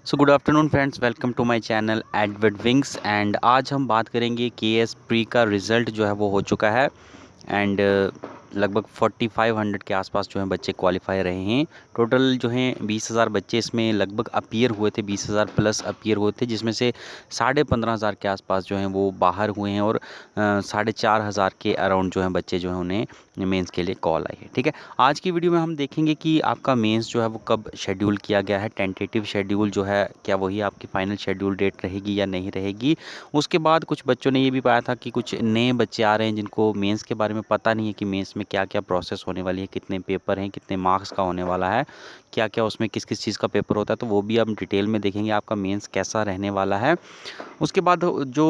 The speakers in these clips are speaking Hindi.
So good afternoon friends, welcome to my channel Edward Wings. And आज हम बात करेंगे केएस प्री का रिज़ल्ट जो है वो हो चुका है। एंड लगभग 4500 के आसपास जो हैं बच्चे क्वालिफाई रहे हैं। टोटल जो हैं 20,000 बच्चे इसमें लगभग अपीयर हुए थे, 20,000 प्लस अपीयर हुए थे, जिसमें से 15,500 के आसपास जो हैं वो बाहर हुए हैं और 4,500 के अराउंड जो हैं बच्चे जो हैं उन्हें मेंस के लिए कॉल आई है। ठीक है, आज की वीडियो में हम देखेंगे कि आपका मेंस जो है वो कब शेड्यूल किया गया है, टेंटेटिव शेड्यूल जो है क्या वही आपकी फाइनल शेड्यूल डेट रहेगी या नहीं रहेगी। उसके बाद कुछ बच्चों ने ये भी पाया था कि कुछ नए बच्चे आ रहे हैं जिनको मेंस के बारे में पता नहीं है कि मेंस में क्या क्या प्रोसेस होने वाली है, कितने पेपर हैं, कितने मार्क्स का होने वाला है, क्या क्या उसमें किस किस चीज़ का पेपर होता है। तो वो भी हम डिटेल में देखेंगे आपका मेंस कैसा रहने वाला है। उसके बाद जो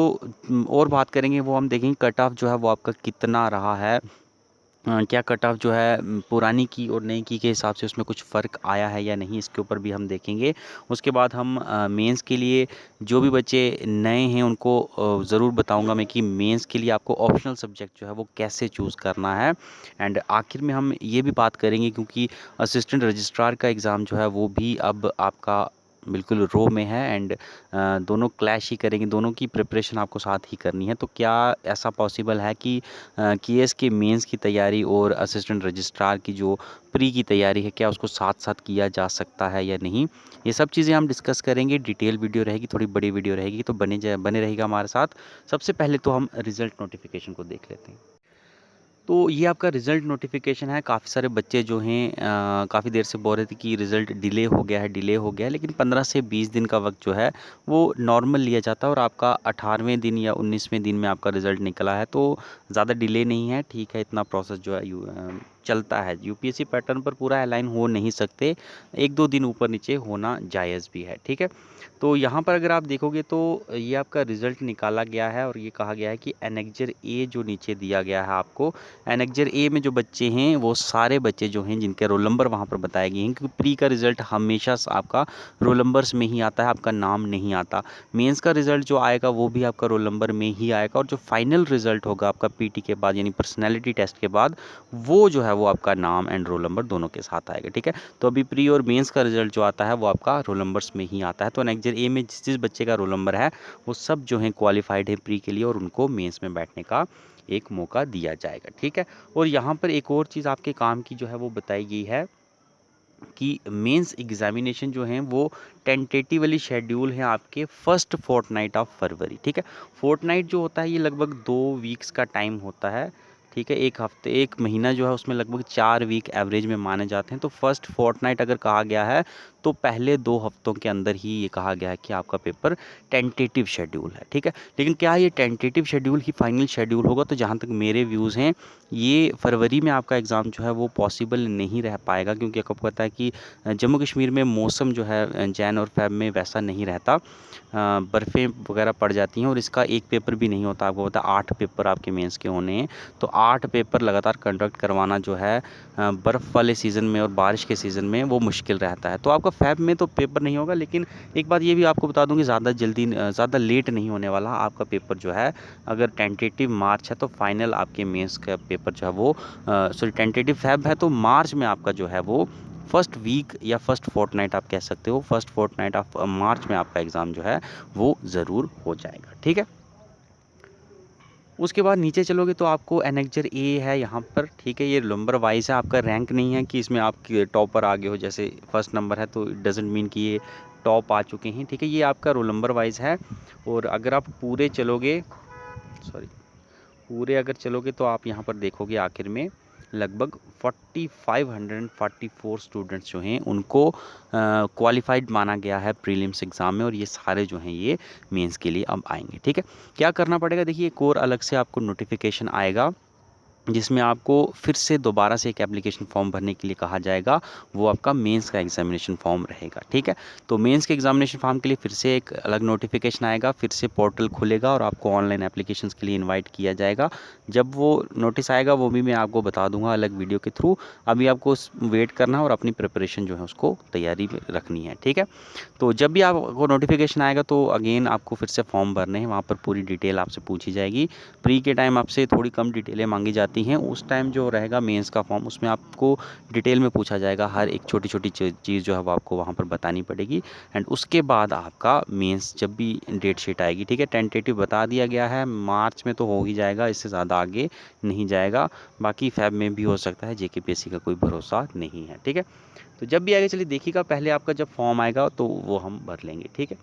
और बात करेंगे वो हम देखेंगे कट ऑफ जो है वो आपका कितना रहा है। क्या कट ऑफ जो है पुरानी की और नई की के हिसाब से उसमें कुछ फ़र्क आया है या नहीं, इसके ऊपर भी हम देखेंगे। उसके बाद हम मेंस के लिए जो भी बच्चे नए हैं उनको ज़रूर बताऊंगा मैं कि मेंस के लिए आपको ऑप्शनल सब्जेक्ट जो है वो कैसे चूज़ करना है। एंड आखिर में हम ये भी बात करेंगे क्योंकि असिस्टेंट रजिस्ट्रार का एग्ज़ाम जो है वो भी अब आपका बिल्कुल रो में है। एंड दोनों क्लैश ही करेंगे, दोनों की प्रिपरेशन आपको साथ ही करनी है। तो क्या ऐसा पॉसिबल है कि केएस के मेंस की तैयारी और असिस्टेंट रजिस्ट्रार की जो प्री की तैयारी है क्या उसको साथ साथ किया जा सकता है या नहीं, ये सब चीज़ें हम डिस्कस करेंगे। डिटेल वीडियो रहेगी, थोड़ी बड़ी वीडियो रहेगी, तो बने रहेगा हमारे साथ। सबसे पहले तो हम रिज़ल्ट नोटिफिकेशन को देख लेते हैं। तो ये आपका रिज़ल्ट नोटिफिकेशन है। काफ़ी सारे बच्चे जो हैं काफ़ी देर से बोल रहे थे कि रिज़ल्ट डिले हो गया है, डिले हो गया है, लेकिन 15 से 20 दिन का वक्त जो है वो नॉर्मल लिया जाता है और आपका 18वें दिन या 19वें दिन में आपका रिज़ल्ट निकला है। तो ज़्यादा डिले नहीं है, ठीक है। इतना प्रोसेस जो है चलता है। यूपीएससी पैटर्न पर पूरा अलाइन हो नहीं सकते, एक दो दिन ऊपर नीचे होना जायज़ भी है। ठीक है, तो यहाँ पर अगर आप देखोगे तो ये आपका रिज़ल्ट निकाला गया है और ये कहा गया है कि एनेक्जर ए जो नीचे दिया गया है आपको, एनेक्जर ए में जो बच्चे हैं वो सारे बच्चे जो हैं जिनके रोल नंबर वहाँ पर बताए गए हैं, क्योंकि प्री का रिज़ल्ट हमेशा आपका रोल नंबर्स में ही आता है, आपका नाम नहीं आता। मेंस का रिज़ल्ट जो आएगा वो भी आपका रोल नंबर में ही आएगा और जो फाइनल रिज़ल्ट होगा आपका पीटी के बाद यानी पर्सनैलिटी टेस्ट के बाद, वो जो है वो आपका नाम एंड रोल नंबर दोनों के साथ आएगा। ठीक है, तो अभी प्री और मेंस का रिज़ल्ट जो आता है वो आपका रोल नंबर्स में ही आता है। तो एनेक्जर ए में जिस जिस बच्चे का रोल नंबर है वो सब जो हैं क्वालिफाइड है प्री के लिए और उनको मेंस में बैठने का एक मौका दिया जाएगा। ठीक है, और यहाँ पर एक और चीज़ आपके काम की जो है वो बताई गई है कि मेंस एग्जामिनेशन जो हैं वो टेंटेटिवली शेड्यूल हैं आपके फर्स्ट फोर्टनाइट ऑफ फरवरी। ठीक है, फोर्टनाइट जो होता है ये लगभग 2 वीक्स का टाइम होता है। ठीक है, एक हफ्ते एक महीना जो है उसमें लगभग 4 वीक एवरेज में माने जाते हैं। तो फर्स्ट फोर्टनाइट अगर कहा गया है तो पहले 2 हफ्तों के अंदर ही ये कहा गया है कि आपका पेपर टेंटेटिव शेड्यूल है। ठीक है, लेकिन क्या ये टेंटेटिव शेड्यूल ही फाइनल शेड्यूल होगा? तो जहाँ तक मेरे व्यूज़ हैं ये फरवरी में आपका एग्ज़ाम जो है वो पॉसिबल नहीं रह पाएगा, क्योंकि आपको पता है कि जम्मू कश्मीर में मौसम जो है जैन और फ़ेब में वैसा नहीं रहता, बर्फ़ें वगैरह पड़ जाती हैं और इसका एक पेपर भी नहीं होता। आपको पता है 8 पेपर आपके मेंस के होने हैं, तो 8 पेपर लगातार कंडक्ट करवाना जो है बर्फ़ वाले सीज़न में और बारिश के सीज़न में वो मुश्किल रहता है। तो आपका फ़ेब में तो पेपर नहीं होगा, लेकिन एक बात ये भी आपको बता दूँ कि ज़्यादा लेट नहीं होने वाला आपका पेपर जो है। अगर टेंटेटिव मार्च है तो फाइनल आपके मेंस का पेपर जो है वो सॉरी टेंटेटिव फ़ेब है तो मार्च में आपका जो है वो फर्स्ट वीक या फर्स्ट फोर्टनाइट आप कह सकते हो, फर्स्ट फोर्टनाइट ऑफ मार्च में आपका एग्ज़ाम जो है वो ज़रूर हो जाएगा। ठीक है, उसके बाद नीचे चलोगे तो आपको एनेक्जर ए है यहाँ पर। ठीक है, ये नंबर वाइज है, आपका रैंक नहीं है कि इसमें आप टॉपर आ गए हो, जैसे फर्स्ट नंबर है तो इट डजेंट मीन कि ये टॉप आ चुके हैं। ठीक है, ये आपका रोल नंबर वाइज है। और अगर आप पूरे चलोगे सॉरी पूरे अगर चलोगे तो आप यहाँ पर देखोगे आखिर में लगभग 4544 स्टूडेंट्स जो हैं उनको क्वालिफाइड माना गया है प्रीलिम्स एग्ज़ाम में, और ये सारे जो हैं ये मेंस के लिए अब आएंगे। ठीक है, क्या करना पड़ेगा? देखिए, एक और अलग से आपको नोटिफिकेशन आएगा जिसमें आपको फिर से दोबारा से एक एप्लीकेशन फॉर्म भरने के लिए कहा जाएगा। वो आपका मेंस का एग्जामिनेशन फॉर्म रहेगा। ठीक है, तो मेंस के एग्जामिनेशन फॉर्म के लिए फिर से एक अलग नोटिफिकेशन आएगा, फिर से पोर्टल खुलेगा और आपको ऑनलाइन एप्लीकेशंस के लिए इनवाइट किया जाएगा। जब वो नोटिस आएगा वो भी मैं आपको बता दूंगा अलग वीडियो के थ्रू। अभी आपको वेट करना है और अपनी प्रिपरेशन जो है उसको तैयारी में रखनी है। ठीक है, तो जब भी आपको नोटिफिकेशन आएगा तो अगेन आपको फिर से फॉर्म भरने हैं, वहाँ पर पूरी डिटेल आपसे पूछी जाएगी। प्री के टाइम आपसे थोड़ी कम डिटेलें मांगी जाती आती हैं उस टाइम जो रहेगा मेंस का फॉर्म, उसमें आपको डिटेल में पूछा जाएगा, हर एक छोटी छोटी चीज़ जो है वो आपको वहाँ पर बतानी पड़ेगी। एंड उसके बाद आपका मेंस जब भी डेट शीट आएगी, ठीक है, टेंटेटिव बता दिया गया है, मार्च में तो हो ही जाएगा, इससे ज़्यादा आगे नहीं जाएगा। बाकी फ़ेब में भी हो सकता है, जेकेपीएससी का कोई भरोसा नहीं है, ठीक है। तो जब भी आगे चलिए देखिएगा, पहले आपका जब फॉर्म आएगा तो वो हम भर लेंगे, ठीक है।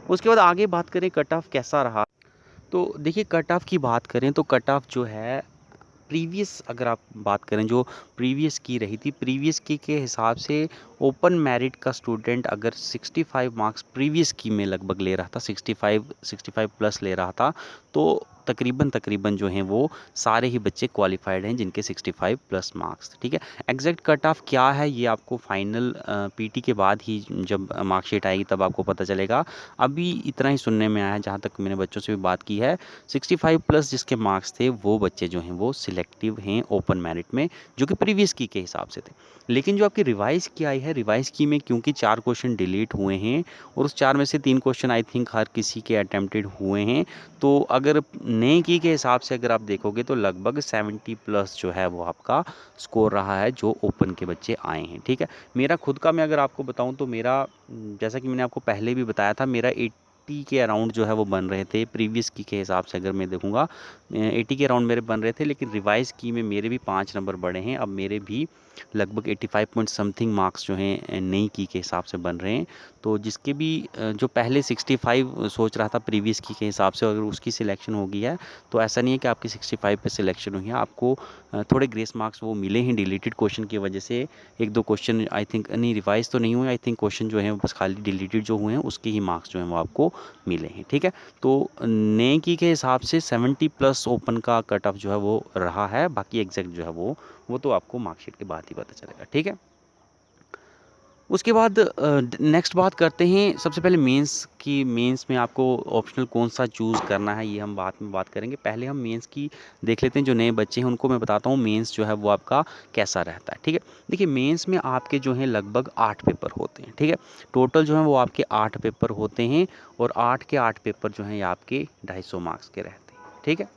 उसके बाद आगे बात करें कट ऑफ कैसा रहा। तो देखिए कट ऑफ की बात करें तो कट ऑफ जो है प्रीवियस, अगर आप बात करें जो प्रीवियस की रही थी, प्रीवियस की के हिसाब से ओपन मेरिट का स्टूडेंट अगर 65 मार्क्स प्रीवियस की में लगभग ले रहा था, 65 प्लस ले रहा था, तो तकरीबन जो हैं वो सारे ही बच्चे क्वालिफाइड हैं जिनके 65 प्लस मार्क्स, ठीक है। एग्जैक्ट कट ऑफ क्या है ये आपको फाइनल पीटी के बाद ही जब मार्कशीट आएगी तब आपको पता चलेगा। अभी इतना ही सुनने में आया है, जहाँ तक मैंने बच्चों से भी बात की है, 65 प्लस जिसके मार्क्स थे वो बच्चे जो हैं वो सिलेक्टिव हैं ओपन मेरिट में, जो कि प्रीवियस की के हिसाब से थे। लेकिन जो आपकी रिवाइज की आई है, रिवाइज की में क्योंकि 4 क्वेश्चन डिलीट हुए हैं और उस 4 में से 3 क्वेश्चन आई थिंक हर किसी के अटेम्प्टेड हुए हैं, तो अगर नए की के हिसाब से अगर आप देखोगे तो लगभग 70 प्लस जो है वो आपका स्कोर रहा है जो ओपन के बच्चे आए हैं, ठीक है। मेरा खुद का मैं अगर आपको बताऊं तो मेरा, जैसा कि मैंने आपको पहले भी बताया था, मेरा 80 के अराउंड जो है वो बन रहे थे प्रीवियस की के हिसाब से, अगर मैं देखूंगा 80 के अराउंड मेरे बन रहे थे, लेकिन रिवाइज की में मेरे भी 5 नंबर बढ़े हैं, अब मेरे भी लगभग 85 पॉइंट समथिंग मार्क्स जो हैं नई की के हिसाब से बन रहे हैं। तो जिसके भी जो पहले 65 सोच रहा था प्रीवियस की के हिसाब से, अगर उसकी सिलेक्शन हो गई है तो ऐसा नहीं है कि आपकी 65 पे सिलेक्शन हुई है, आपको थोड़े ग्रेस मार्क्स वो मिले हैं डिलीटेड क्वेश्चन की वजह से। एक दो क्वेश्चन आई थिंक नहीं रिवाइज तो नहीं हुए, आई थिंक क्वेश्चन जो हैं बस खाली डिलीटेड जो हुए हैं उसके ही मार्क्स जो हैं वो आपको मिले हैं, ठीक है। तो नए की के हिसाब से 70 प्लस ओपन का कट ऑफ जो है वो रहा है, बाकी एग्जैक्ट जो है वो तो आपको मार्कशीट के बाद ही पता चलेगा, ठीक है। उसके बाद नेक्स्ट बात करते हैं, सबसे पहले मेंस की। मेंस में आपको ऑप्शनल कौन सा चूज़ करना है ये हम बाद में बात करेंगे, पहले हम मेंस की देख लेते हैं। जो नए बच्चे हैं उनको मैं बताता हूँ मेंस जो है वो आपका कैसा रहता है, ठीक है। देखिए मेंस में आपके जो हैं लगभग 8 पेपर होते हैं, ठीक है। टोटल जो है वो आपके 8 पेपर होते हैं और 8 के 8 पेपर जो हैं ये आपके 250 मार्क्स के रहते हैं, ठीक है।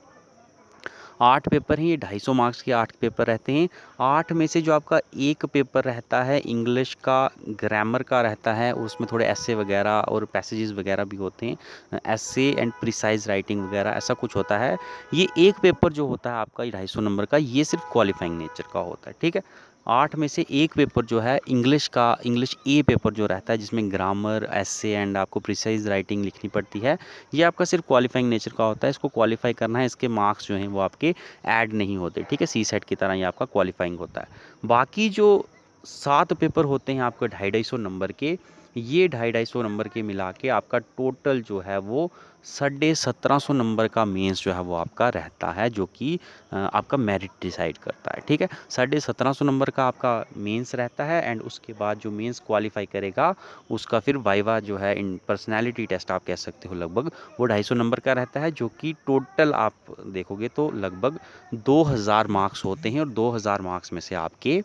8 पेपर हैं, ये 250 मार्क्स के 8 पेपर रहते हैं। 8 में से जो आपका एक पेपर रहता है इंग्लिश का, ग्रामर का रहता है, और उसमें थोड़े ऐसे वगैरह और पैसेजेस वगैरह भी होते हैं, ऐसे एंड प्रिसाइज राइटिंग वगैरह ऐसा कुछ होता है। ये एक पेपर जो होता है आपका 250 नंबर का, ये सिर्फ क्वालिफाइंग नेचर का होता है, ठीक है। 8 में से एक पेपर जो है इंग्लिश का, इंग्लिश ए पेपर जो रहता है जिसमें ग्रामर, ऐसे एंड आपको प्रिसाइज राइटिंग लिखनी पड़ती है, ये आपका सिर्फ क्वालिफाइंग नेचर का होता है। इसको क्वालिफाई करना है, इसके मार्क्स जो हैं वो आपके ऐड नहीं होते, ठीक है। सी सेट की तरह ये आपका क्वालिफाइंग होता है। बाकी जो 7 पेपर होते हैं आपके 250 नंबर के, ये 250 नंबर के मिला के आपका टोटल जो है वो 1750 नंबर का मेंस जो है वो आपका रहता है, जो कि आपका मेरिट डिसाइड करता है, ठीक है। 1750 नंबर का आपका मेंस रहता है एंड उसके बाद जो मेंस क्वालिफाई करेगा उसका फिर वाइवा जो है, इन पर्सनैलिटी टेस्ट आप कह सकते हो, लगभग वो 250 नंबर का रहता है, जो कि टोटल आप देखोगे तो लगभग 2000 मार्क्स होते हैं और 2000 मार्क्स में से आपके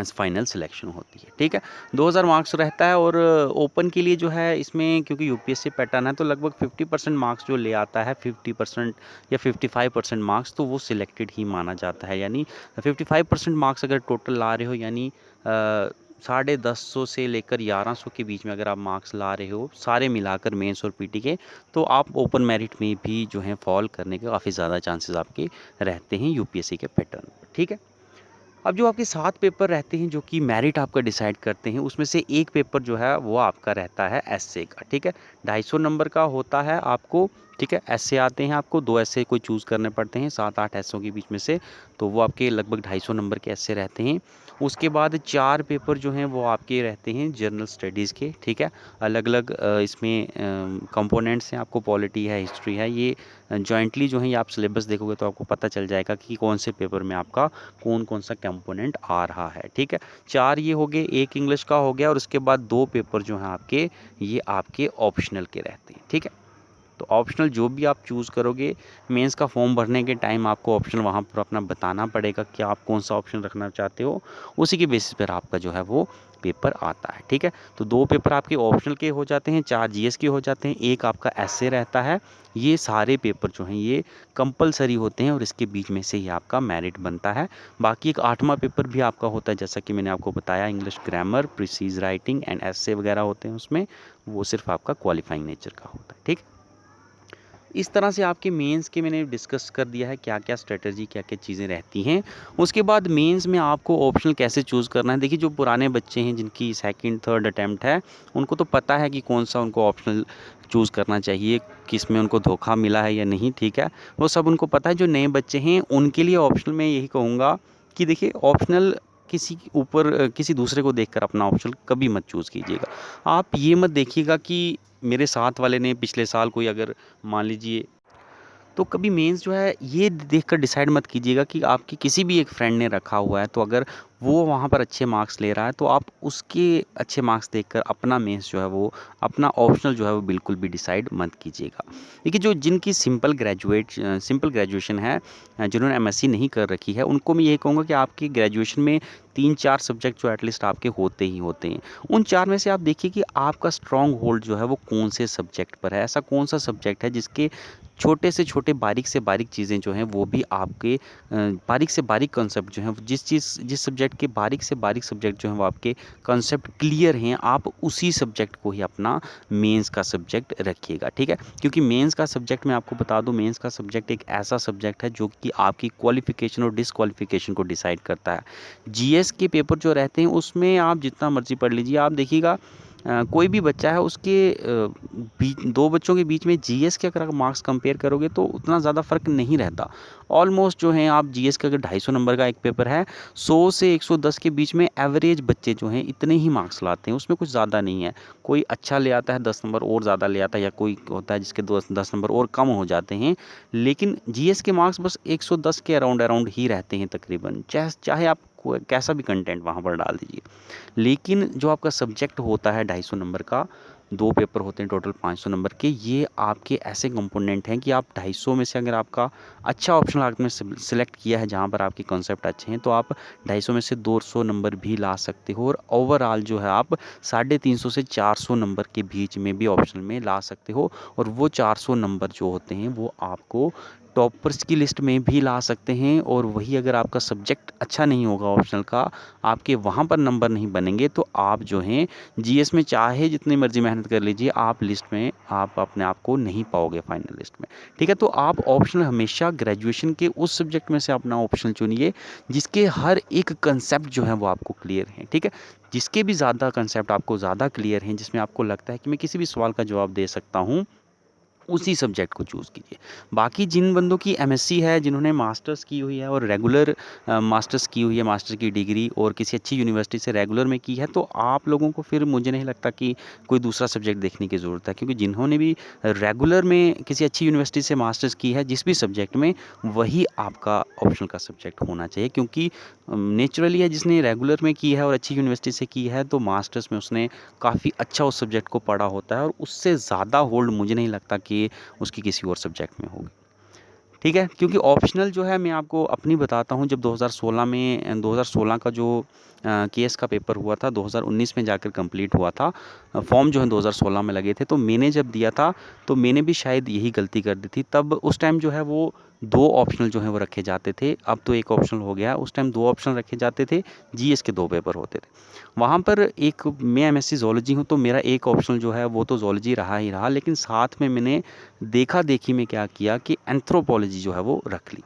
फाइनल सिलेक्शन होती है, ठीक है। 2000 मार्क्स रहता है। और ओपन के लिए जो है इसमें क्योंकि यूपीएससी पैटर्न है तो लगभग 50% मार्क्स जो ले आता है, 50% या 55% मार्क्स, तो वो सिलेक्टेड ही माना जाता है। यानी 55% मार्क्स अगर टोटल ला रहे हो, यानी 1150 से लेकर 1100 के बीच में अगर आप मार्क्स ला रहे हो सारे मिलाकर मेंस और पीटी के, तो आप ओपन मेरिट में भी जो है फॉल करने के काफ़ी ज़्यादा चांसेस आपके रहते हैं यूपीएससी के पैटर्न पर, ठीक है। अब जो आपके 7 पेपर रहते हैं जो कि मेरिट आपका डिसाइड करते हैं, उसमें से एक पेपर जो है वो आपका रहता है एस्से का, ठीक है। 250 नंबर का होता है आपको, ठीक है। एस्से आते हैं आपको, 2 एस्से कोई चूज़ करने पड़ते हैं 7-8 एस्सों के बीच में से, तो वो आपके लगभग 250 नंबर के एस्से रहते हैं। उसके बाद 4 पेपर जो हैं वो आपके रहते हैं जनरल स्टडीज़ के, ठीक है। अलग अलग इसमें कंपोनेंट्स हैं, आपको पॉलिटी है, हिस्ट्री है, ये जॉइंटली जो है ये आप सिलेबस देखोगे तो आपको पता चल जाएगा कि कौन से पेपर में आपका कौन कौन सा कंपोनेंट आ रहा है, ठीक है। 4 ये हो गए, एक इंग्लिश का हो गया, और उसके बाद 2 पेपर जो हैं आपके, ये आपके ऑप्शनल के रहते हैं, ठीक है। तो ऑप्शनल जो भी आप चूज़ करोगे, मेंस का फॉर्म भरने के टाइम आपको ऑप्शनल वहाँ पर अपना बताना पड़ेगा कि आप कौन सा ऑप्शन रखना चाहते हो, उसी के बेसिस पर आपका जो है वो पेपर आता है। ठीक है, तो 2 पेपर आपके ऑप्शनल के हो जाते हैं, 4 जीएस के हो जाते हैं, 1 आपका एस्से रहता है। ये सारे पेपर जो हैं ये कंपलसरी होते हैं और इसके बीच में से ही आपका मेरिट बनता है। बाकी एक 8वां पेपर भी आपका होता है, जैसा कि मैंने आपको बताया, English grammar, precedes writing and एस्से वगैरह होते हैं उसमें, वो सिर्फ आपका क्वालिफाइंग नेचर का होता है। ठीक, इस तरह से आपके मेंस के मैंने डिस्कस कर दिया है क्या क्या स्ट्रेटजी, क्या क्या चीज़ें रहती हैं। उसके बाद मेंस में आपको ऑप्शनल कैसे चूज़ करना है। देखिए, जो पुराने बच्चे हैं जिनकी सेकंड थर्ड अटैम्प्ट है, उनको तो पता है कि कौन सा उनको ऑप्शनल चूज़ करना चाहिए, किस में उनको धोखा मिला है या नहीं। ठीक है, वो सब उनको पता है। जो नए बच्चे हैं उनके लिए ऑप्शनल मैं यही कहूँगा कि देखिए, ऑप्शनल किसी के ऊपर किसी दूसरे को देखकर अपना ऑप्शनल कभी मत चूज़ कीजिएगा। आप ये मत देखिएगा कि मेरे साथ वाले ने पिछले साल कोई अगर मान लीजिए, तो कभी मेंस जो है ये देखकर डिसाइड मत कीजिएगा कि आपके किसी भी एक फ्रेंड ने रखा हुआ है, तो अगर वो वहाँ पर अच्छे मार्क्स ले रहा है तो आप उसके अच्छे मार्क्स देखकर अपना मेंस जो है वो, अपना ऑप्शनल जो है वो बिल्कुल भी डिसाइड मत कीजिएगा। देखिए, जो जिनकी सिंपल ग्रेजुएशन है, जिन्होंने एमएससी नहीं कर रखी है, उनको मैं ये कहूँगा कि आपकी ग्रेजुएशन में 3-4 सब्जेक्ट जो एटलीस्ट आपके होते ही होते हैं। उन 4 में से आप देखिए कि आपका स्ट्रॉन्ग होल्ड जो है वो कौन से सब्जेक्ट पर है। ऐसा कौन सा सब्जेक्ट है जिसके छोटे से छोटे, बारीक से बारीक चीज़ें जो हैं वो भी आपके बारीक से बारीक कॉन्सेप्ट जो हैं, जिस सब्जेक्ट के बारीक से बारीक सब्जेक्ट जो हैं वो आपके कॉन्सेप्ट क्लियर हैं, आप उसी सब्जेक्ट को ही अपना मेंस का सब्जेक्ट रखिएगा। ठीक है, क्योंकि मेंस का सब्जेक्ट मैं आपको बता दूं, मेंस का सब्जेक्ट एक ऐसा सब्जेक्ट है जो कि आपकी क्वालिफिकेशन और डिसक्वालिफिकेशन को डिसाइड करता है। जीएस के पेपर जो रहते हैं उसमें आप जितना मर्जी पढ़ लीजिए, आप देखिएगा कोई भी बच्चा है उसके बीच, 2 बच्चों के बीच में जीएस के अगर आप मार्क्स कंपेयर करोगे तो उतना ज़्यादा फ़र्क नहीं रहता। ऑलमोस्ट जो हैं, आप जीएस का अगर 250 नंबर का एक पेपर है, 100 से 110 के बीच में एवरेज बच्चे जो हैं इतने ही मार्क्स लाते हैं, उसमें कुछ ज़्यादा नहीं है। कोई अच्छा ले आता है 10 नंबर और ज़्यादा ले आता है, या कोई होता है जिसके 10 नंबर और कम हो जाते हैं, लेकिन जीएस के मार्क्स बस 110 के अराउंड अराउंड ही रहते हैं तकरीबन, चाहे आप कैसा भी कंटेंट वहाँ पर डाल दीजिए। लेकिन जो आपका सब्जेक्ट होता है 250 नंबर का, 2 पेपर होते हैं टोटल 500 नंबर के, ये आपके ऐसे कंपोनेंट हैं कि आप 250 में से अगर आपका अच्छा ऑप्शन आपने सिलेक्ट किया है जहाँ पर आपके कॉन्सेप्ट अच्छे हैं, तो आप 250 में से 200 नंबर भी ला सकते हो, और ओवरऑल जो है आप 350 से 400 नंबर के बीच में भी ऑप्शन में ला सकते हो। और वो 400 नंबर जो होते हैं वो आपको टॉपर्स की लिस्ट में भी ला सकते हैं। और वही अगर आपका सब्जेक्ट अच्छा नहीं होगा ऑप्शनल का, आपके वहाँ पर नंबर नहीं बनेंगे, तो आप जो हैं जीएस में चाहे जितनी मर्जी मेहनत कर लीजिए, आप लिस्ट में आप अपने आप को नहीं पाओगे फाइनल लिस्ट में। ठीक है, तो आप ऑप्शनल हमेशा ग्रेजुएशन के उस सब्जेक्ट में से अपना ऑप्शनल चुनिए जिसके हर एक कंसेप्ट जो है वो आपको क्लियर है। ठीक है, जिसके भी ज़्यादा कंसेप्ट आपको ज़्यादा क्लियर हैं, जिसमें आपको लगता है कि मैं किसी भी सवाल का जवाब दे सकता हूँ, उसी सब्जेक्ट को चूज़ कीजिए। बाकी जिन बंदों की एमएससी है, जिन्होंने मास्टर्स की हुई है और रेगुलर मास्टर्स की हुई है, मास्टर की डिग्री और किसी अच्छी यूनिवर्सिटी से रेगुलर में की है, तो आप लोगों को फिर मुझे नहीं लगता कि कोई दूसरा सब्जेक्ट देखने की ज़रूरत है, क्योंकि जिन्होंने भी रेगुलर में किसी अच्छी यूनिवर्सिटी से मास्टर्स की है जिस भी सब्जेक्ट में, वही आपका ऑप्शनल का सब्जेक्ट होना चाहिए। क्योंकि नेचुरली है, जिसने रेगुलर में की है और अच्छी यूनिवर्सिटी से की है, तो मास्टर्स में उसने काफ़ी अच्छा उस सब्जेक्ट को पढ़ा होता है, और उससे ज़्यादा होल्ड मुझे नहीं लगता कि उसकी किसी और सब्जेक्ट में होगी। ठीक है, क्योंकि ऑप्शनल जो है, मैं आपको अपनी बताता हूँ, जब 2016 का जो केएस का पेपर हुआ था, 2019 में जाकर कंप्लीट हुआ था। फॉर्म जो है 2016 में लगे थे, तो मैंने जब दिया था तो मैंने भी शायद यही गलती कर दी थी। तब उस टाइम जो है वो 2 ऑप्शनल जो है वो रखे जाते थे, अब तो 1 ऑप्शनल हो गया। उस टाइम 2 ऑप्शनल रखे जाते थे, जीएस के 2 पेपर होते थे। वहाँ पर एक, मैं एमएससी ज़ूलॉजी हूँ, तो मेरा एक ऑप्शनल जो है वो तो ज़ूलॉजी रहा ही रहा, लेकिन साथ में मैंने देखा-देखी में क्या किया कि एंथ्रोपोलॉजी जो है वो रख ली।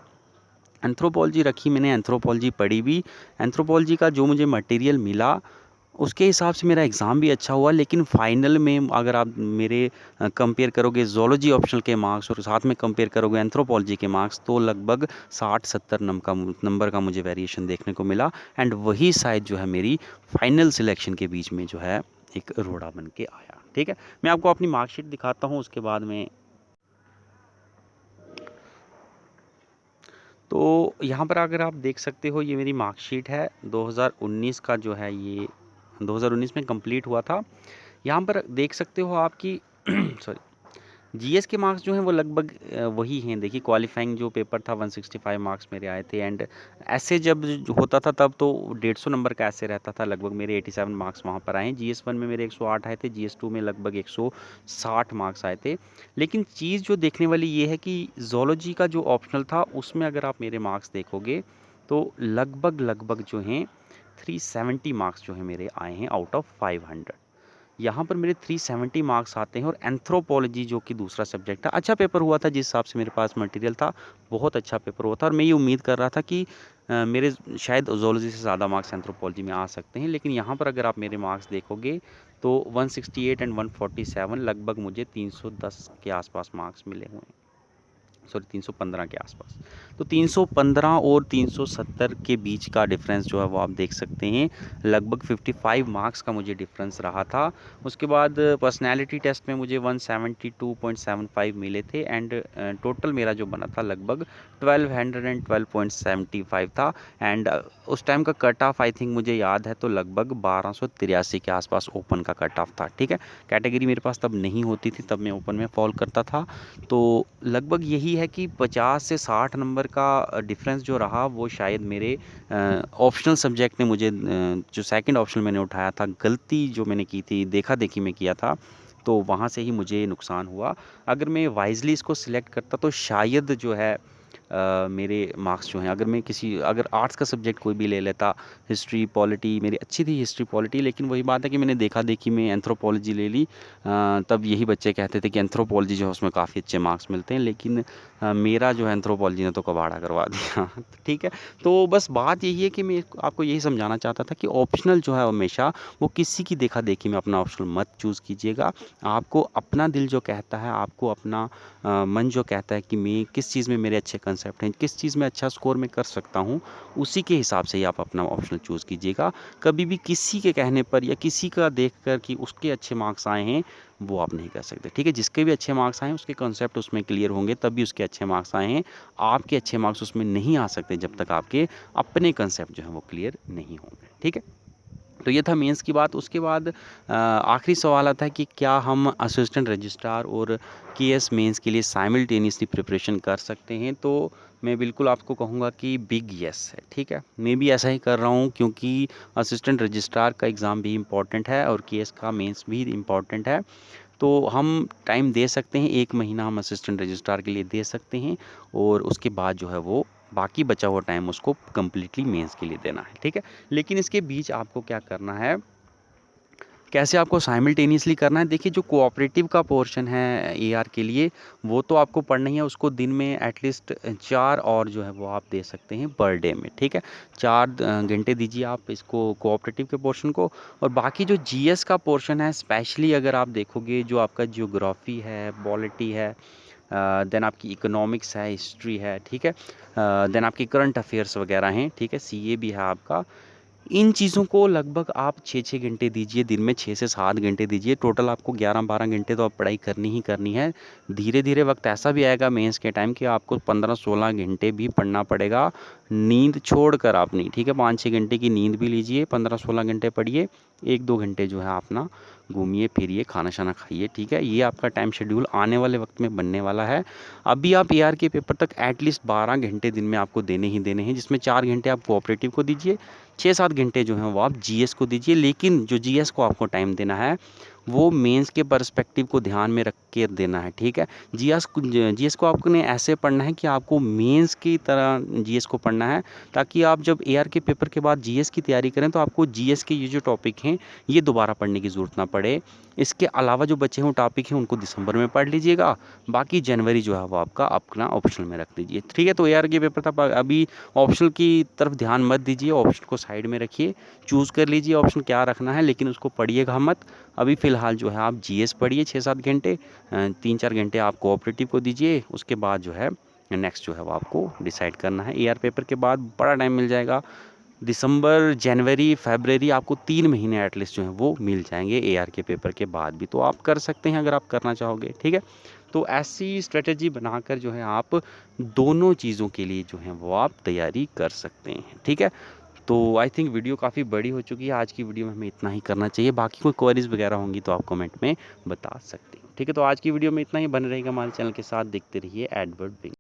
एंथ्रोपोलॉजी रखी मैंने, एंथ्रोपोलॉजी पढ़ी भी। एंथ्रोपोलॉजी का जो मुझे मटेरियल मिला, उसके हिसाब से मेरा एग्ज़ाम भी अच्छा हुआ, लेकिन फाइनल में अगर आप मेरे कंपेयर करोगे ज़ूलॉजी ऑप्शनल के मार्क्स और साथ में कंपेयर करोगे एंथ्रोपोलॉजी के मार्क्स, तो लगभग 60-70 नंबर का मुझे वेरिएशन देखने को मिला। एंड वही शायद जो है मेरी फाइनल सिलेक्शन के बीच में जो है एक रोड़ा बन के आया। ठीक है, मैं आपको अपनी मार्कशीट दिखाता हूँ उसके बाद में। तो यहाँ पर अगर आप देख सकते हो, ये मेरी मार्कशीट है 2019 का जो है, ये 2019 में कंप्लीट हुआ था। यहाँ पर देख सकते हो आपकी सॉरी, जीएस के मार्क्स जो हैं वो लगभग वही हैं। देखिए क्वालिफाइंग जो पेपर था 165 मार्क्स मेरे आए थे, एंड ऐसे जब होता था तब तो 150 नंबर का ऐसे रहता था। लगभग मेरे 87 मार्क्स वहाँ पर आए हैं। जीएस वन में मेरे 108 आए थे, जीएस टू में लगभग 160 मार्क्स आए थे। लेकिन चीज़ जो देखने वाली ये है कि जोलॉजी का जो ऑप्शनल था उसमें अगर आप मेरे मार्क्स देखोगे तो लगभग लगभग जो हैं 370 मार्क्स जो हैं मेरे आए हैं आउट ऑफ 500। यहाँ पर मेरे 370 मार्क्स आते हैं। और एंथ्रोपोलॉजी जो कि दूसरा सब्जेक्ट था, अच्छा पेपर हुआ था जिस हिसाब से मेरे पास मटेरियल था, बहुत अच्छा पेपर हुआ था। और मैं ये उम्मीद कर रहा था कि मेरे शायद जोलॉजी से ज़्यादा मार्क्स एंथ्रोपोलॉजी में आ सकते हैं। लेकिन यहाँ पर अगर आप मेरे मार्क्स देखोगे तो 168 एंड 147 लगभग मुझे 310 के आसपास मार्क्स मिले हुए हैं, सॉरी 315 के आसपास। तो 315 और 370 के बीच का डिफरेंस जो है वो आप देख सकते हैं। लगभग 55 मार्क्स का मुझे डिफरेंस रहा था। उसके बाद पर्सनैलिटी टेस्ट में मुझे 172.75 मिले थे, एंड टोटल मेरा जो बना था लगभग 1212.75 था। एंड उस टाइम का कट ऑफ आई थिंक मुझे याद है तो लगभग 1283 के आसपास ओपन का कट ऑफ था। ठीक है, कैटेगरी मेरे पास तब नहीं होती थी, तब मैं ओपन में फॉल करता था। तो लगभग यही है कि 50 से 60 नंबर का डिफरेंस जो रहा वो शायद मेरे ऑप्शनल सब्जेक्ट ने मुझे जो सेकंड ऑप्शन मैंने उठाया था, गलती जो मैंने की थी, देखा देखी में किया था, तो वहाँ से ही मुझे नुकसान हुआ। अगर मैं वाइजली इसको सिलेक्ट करता तो शायद जो है मेरे मार्क्स जो हैं, अगर आर्ट्स का सब्जेक्ट कोई भी ले लेता, हिस्ट्री पॉलिटी मेरी अच्छी थी, हिस्ट्री पॉलिटी, लेकिन वही बात है कि मैंने देखा देखी में एंथ्रोपोलॉजी ले ली। तब यही बच्चे कहते थे कि एंथ्रोपोलॉजी जो है उसमें काफ़ी अच्छे मार्क्स मिलते हैं, लेकिन मेरा जो है एंथ्रोपोलॉजी ने तो कबाड़ा करवा दिया। तो ठीक है, तो बस बात यही है कि मैं आपको यही समझाना चाहता था कि ऑप्शनल जो है हमेशा वो किसी की देखा देखी में अपना ऑप्शनल मत चूज़ कीजिएगा। आपको अपना दिल जो कहता है, आपको अपना मन जो कहता है कि मैं किस चीज़ में मेरे अच्छे कंसेप्ट हैं, किस चीज़ में अच्छा स्कोर मैं कर सकता हूँ, उसी के हिसाब से ही आप अपना ऑप्शनल चूज़ कीजिएगा। कभी भी किसी के कहने पर या किसी का देखकर कि उसके अच्छे मार्क्स आए हैं, वो आप नहीं कर सकते। ठीक है, जिसके भी अच्छे मार्क्स आए हैं उसके कॉन्सेप्ट उसमें क्लियर होंगे तभी उसके अच्छे मार्क्स आए हैं। आपके अच्छे मार्क्स उसमें नहीं आ सकते जब तक आपके अपने कॉन्सेप्ट जो हैं वो क्लियर नहीं होंगे। ठीक है, तो ये था मेंस की बात। उसके बाद आखिरी सवाल आता है कि क्या हम असिस्टेंट रजिस्ट्रार और केएस मेंस के लिए साइमल्टेनियसली प्रिपरेशन कर सकते हैं? तो मैं बिल्कुल आपको कहूँगा कि बिग येस है। ठीक है, मैं भी ऐसा ही कर रहा हूँ क्योंकि असिस्टेंट रजिस्ट्रार का एग्ज़ाम भी इम्पॉर्टेंट है और केएस का मेंस भी इम्पॉर्टेंट है। तो हम टाइम दे सकते हैं, 1 महीना हम असिस्टेंट रजिस्ट्रार के लिए दे सकते हैं, और उसके बाद जो है वो बाकी बचा हुआ टाइम उसको कंप्लीटली मेंस के लिए देना है। ठीक है, लेकिन इसके बीच आपको क्या करना है, कैसे आपको साइमल्टेनियसली करना है। देखिए जो कोऑपरेटिव का पोर्शन है एआर के लिए, वो तो आपको पढ़ना ही है, उसको दिन में एटलीस्ट 4 और जो है वो आप दे सकते हैं पर डे में। ठीक है, 4 घंटे दीजिए आप इसको कोऑपरेटिव के पोर्शन को। और बाकी जो जीएस का पोर्शन है, स्पेशली अगर आप देखोगे जो आपका ज्योग्राफी है, पॉलिटी है, देन आपकी इकोनॉमिक्स है, हिस्ट्री है, ठीक है, देन आपकी करंट अफेयर्स वगैरह हैं, ठीक है, सीए भी है आपका, इन चीज़ों को लगभग आप 6-6 घंटे दीजिए, दिन में 6 से 7 घंटे दीजिए। टोटल आपको 11-12 घंटे तो आप पढ़ाई करनी ही करनी है। धीरे-धीरे वक़्त ऐसा भी आएगा मेंस के टाइम कि आपको 15-16 घंटे भी पढ़ना पड़ेगा, नींद छोड़कर आप नहीं, ठीक है? 5-6 घंटे की नींद भी लीजिए, 15-16 घंटे पढ़िए, 1-2 घंटे जो है अपना घूमिए-फिरिए, खाना-शाना खाइए, ठीक है? ये आपका टाइम शेड्यूल आने वाले वक़्त में बनने वाला है। अभी आप एआर के पेपर तक एटलीस्ट 12 घंटे दिन में आपको देने ही देने हैं, जिसमें 4 घंटे आप कोऑपरेटिव को दीजिए, 6-7 घंटे जो हैं वो आप जीएस को दीजिए। लेकिन जो जीएस को आपको टाइम देना है वो मेंस के पर्सपेक्टिव को ध्यान में रख के देना है। ठीक है, जीएस को आपने ऐसे पढ़ना है कि आपको मेंस की तरह जीएस को पढ़ना है, ताकि आप जब एआर के पेपर के बाद जीएस की तैयारी करें तो आपको जीएस के ये जो टॉपिक हैं ये दोबारा पढ़ने की ज़रूरत ना पड़े। इसके अलावा जो बचे हुए टॉपिक हैं उनको दिसंबर में पढ़ लीजिएगा, बाकी जनवरी जो है वो आपका अपना ऑप्शनल में रख दीजिए। ठीक है, तो एआर के पेपर था, अभी ऑप्शनल की तरफ ध्यान मत दीजिए, ऑप्शन को साइड में रखिए, चूज़ कर लीजिए ऑप्शन क्या रखना है, लेकिन उसको पढ़िएगा मत। अभी फ़िलहाल जो है आप जीएस पढ़िए 6-7 घंटे, 3-4 घंटे आप कोऑपरेटिव को दीजिए, उसके बाद जो है नेक्स्ट जो है वो आपको डिसाइड करना है। एआर पेपर के बाद बड़ा टाइम मिल जाएगा, दिसंबर, जनवरी, फरवरी, आपको 3 महीने एटलीस्ट जो हैं वो मिल जाएंगे एआर के पेपर के बाद भी, तो आप कर सकते हैं अगर आप करना चाहोगे। ठीक है, तो ऐसी स्ट्रेटजी बनाकर जो है आप दोनों चीज़ों के लिए जो है वो आप तैयारी कर सकते हैं। ठीक है, तो आई थिंक वीडियो काफ़ी बड़ी हो चुकी है, आज की वीडियो में हमें इतना ही करना चाहिए। बाकी कोई क्वेरीज वगैरह होंगी तो आप कमेंट में बता सकते हैं। ठीक है, तो आज की वीडियो में इतना ही। बने रहेगा हमारे चैनल के साथ, देखते रहिए एडवर्ड विंग्स।